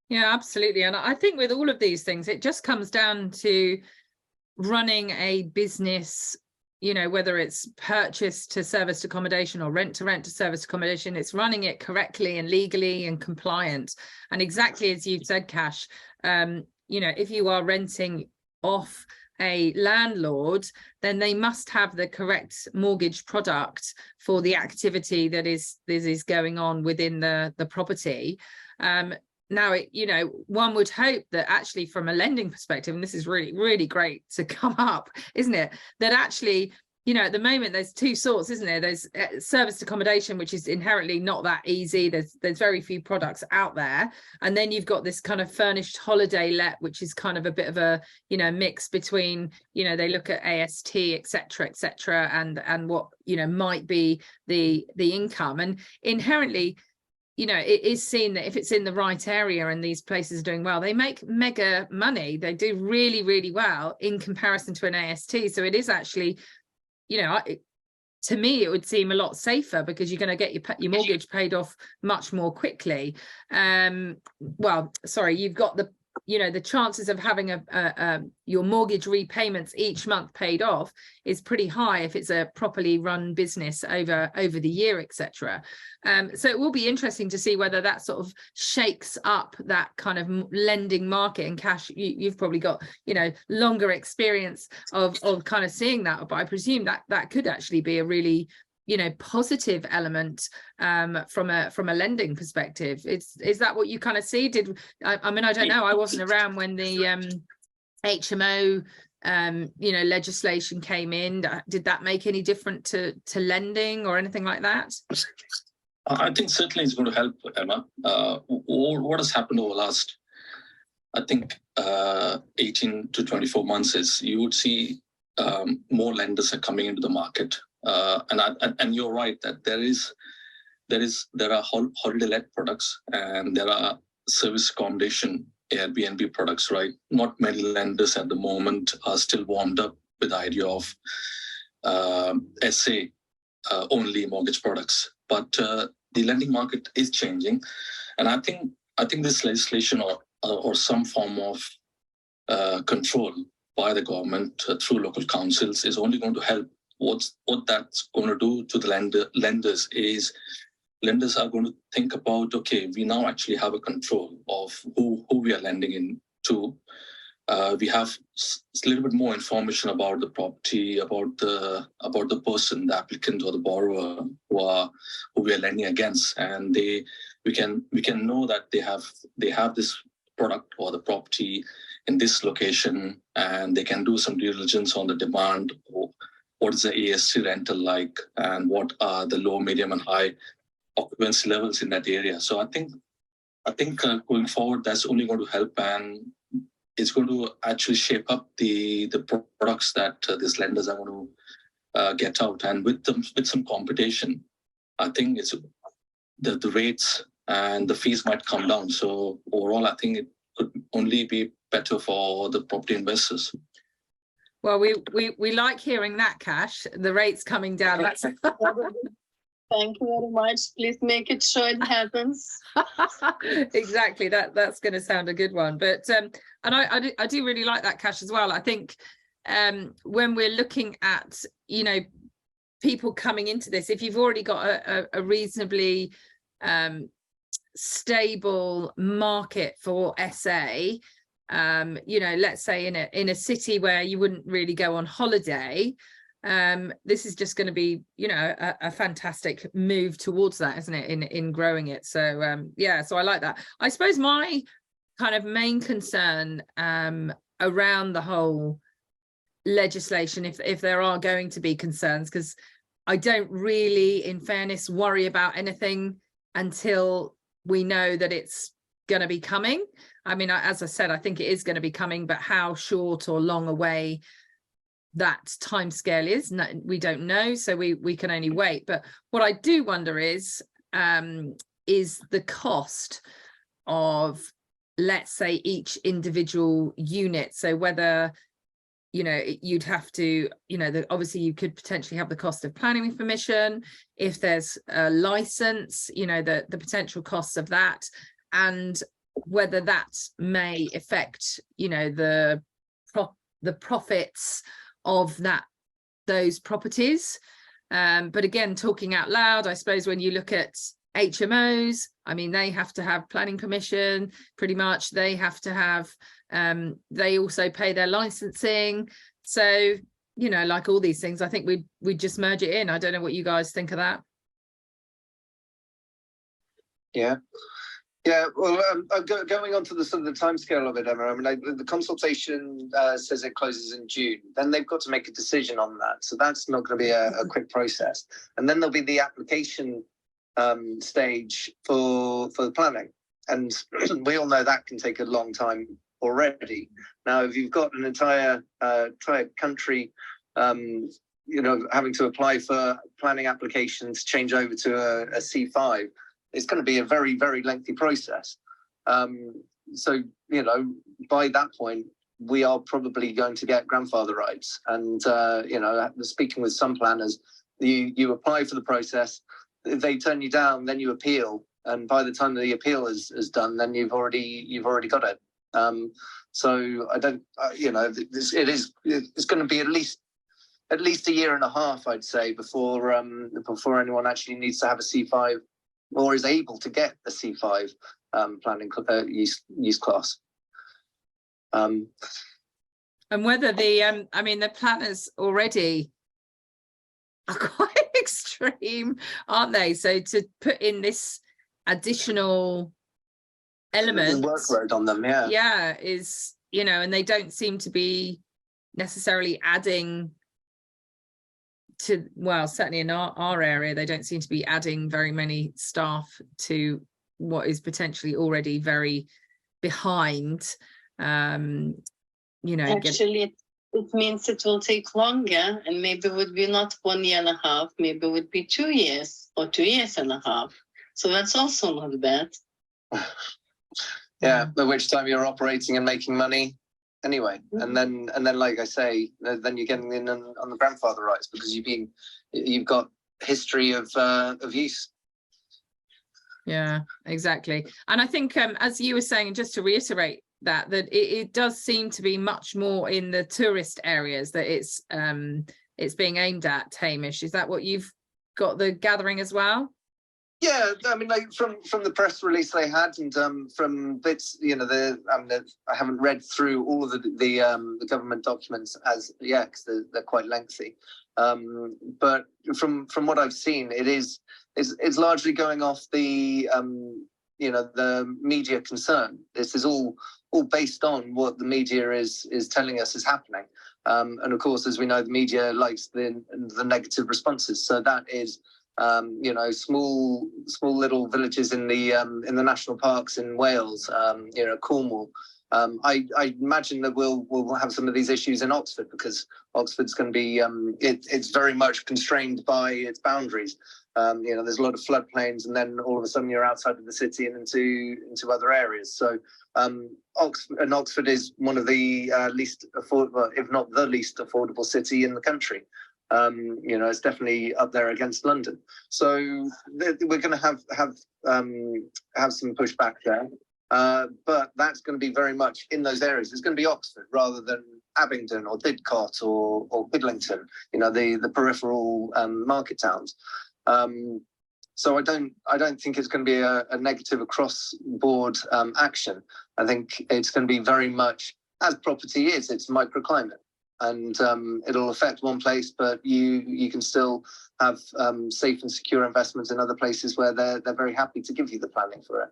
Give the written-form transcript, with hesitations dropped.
Yeah, absolutely. And I think with all of these things, it just comes down to running a business, whether it's purchase to serviced accommodation or rent to serviced accommodation, it's running it correctly and legally and compliant. And exactly as you've said, Kash, if you are renting off a landlord, then they must have the correct mortgage product for the activity that is going on within the property. Now, one would hope that actually from a lending perspective, and this is really, really great to come up, isn't it? That actually, at the moment, there's two sorts, isn't there? There's serviced accommodation, which is inherently not that easy. There's very few products out there. And then you've got this kind of furnished holiday let, which is kind of a bit of a, mix between, they look at AST, et cetera, and what, might be the income. And inherently, it is seen that if it's in the right area and these places are doing well, they make mega money. They do really, really well in comparison to an AST. So it is actually, to me, it would seem a lot safer because you're going to get your mortgage paid off much more quickly. Well, sorry, you've got the chances of having your mortgage repayments each month paid off is pretty high if it's a properly run business over the year, etc. So it will be interesting to see whether that sort of shakes up that kind of lending market. And Kash, you've probably got longer experience of kind of seeing that, but I presume that could actually be a really positive element from a lending perspective. Is that what you kind of see? I mean, I don't know, I wasn't around when the HMO legislation came in. Did that make any difference to lending or anything like that? I think certainly it's going to help, Emma. What has happened over the last, I think, 18 to 24 months is you would see more lenders are coming into the market. And you're right that there are holiday let products and there are service accommodation Airbnb products, right? Not many lenders at the moment are still warmed up with the idea of SA only mortgage products, but the lending market is changing, and I think this legislation or some form of control by the government through local councils is only going to help. What that's going to do to the lenders is lenders are going to think about, okay, we now actually have a control of who we are lending in to. We have a little bit more information about the property, about the person, the applicant or the borrower who we are lending against, and we can know that they have this product or the property in this location, and they can do some due diligence on the demand. What is the AST rental like, and what are the low, medium, and high occupancy levels in that area? So I think going forward, that's only going to help, and it's going to actually shape up the products that these lenders are going to get out. And with some competition, I think it's the rates and the fees might come down. So overall, I think it could only be better for the property investors. Well, we like hearing that, Kash. The rates coming down. That's Thank you very much. Please make it sure it happens. Exactly. That's going to sound a good one. But and I do really like that, Kash, as well. I think when we're looking at people coming into this, if you've already got a reasonably stable market for SA, let's say in a city where you wouldn't really go on holiday, this is just going to be a fantastic move towards that, isn't it, in growing it? So yeah, so I like that. I suppose my kind of main concern around the whole legislation, if there are going to be concerns, because I don't really, in fairness, worry about anything until we know that it's going to be coming. I mean, as I said, I think it is going to be coming, but how short or long away that time scale is, we don't know, so we can only wait. But what I do wonder is the cost of, let's say, each individual unit. So whether you'd have to, obviously you could potentially have the cost of planning permission, if there's a license, the potential costs of that, and whether that may affect, you know, the profits of those properties. But again, talking out loud, I suppose when you look at HMOs, I mean, they have to have planning permission, pretty much. They have to have, they also pay their licensing. So, you know, like all these things, I think we just merge it in. I don't know what you guys think of that. Yeah. Yeah, well, going on to the sort of the timescale of it, Emma. I mean, the consultation says it closes in June. Then they've got to make a decision on that, so that's not going to be a quick process. And then there'll be the application stage for the planning, and we all know that can take a long time already. Now, if you've got an entire country, you know, having to apply for planning applications, change over to a C5. It's going to be a very, very lengthy process. So, you know, by that point, we are probably going to get grandfather rights. And, you know, speaking with some planners, you apply for the process. If they turn you down, then you appeal. And by the time the appeal is done, then you've already got it. So I don't, you know, it's going to be at least a year and a half, I'd say, before anyone actually needs to have a C5 or is able to get a C5 planning use class. And whether the I mean, the planners already are quite extreme, aren't they? So to put in this additional element, workload on them, yeah, is, you know, and they don't seem to be necessarily adding to, well, certainly in our area, they don't seem to be adding very many staff to what is potentially already very behind. You know, actually it means it will take longer, and maybe it would be not 1 year and a half, maybe it would be 2 years or 2 years and a half. So that's also not bad. Yeah, at which time you're operating and making money anyway. And then like I say, then you're getting in on the grandfather rights because you've got history of use. Yeah, exactly. And I think as you were saying, just to reiterate that it does seem to be much more in the tourist areas that it's being aimed at, Hamish. Is that what you've got the gathering as well? Yeah, I mean, like from the press release they had, and from bits, you know, I haven't read through all of the government documents as yet because they're quite lengthy. But from what I've seen, it's largely going off the you know, the media concern. This is all based on what the media is telling us is happening. And of course, as we know, the media likes the negative responses. So that is, you know, small little villages in the national parks in Wales, you know, Cornwall. I imagine that we'll have some of these issues in Oxford because Oxford's going to be it's very much constrained by its boundaries. You know, there's a lot of floodplains, and then all of a sudden you're outside of the city and into other areas. So Oxford is one of the least affordable, if not the least affordable city in the country. You know, it's definitely up there against London. So we're going to have some pushback there. But that's going to be very much in those areas. It's going to be Oxford rather than Abingdon or Didcot or Bidlington, you know, the peripheral market towns. So I don't think it's going to be a negative across board action. I think it's going to be very much, as property is, it's microclimate. And it'll affect one place, but you can still have safe and secure investments in other places where they're very happy to give you the planning for it.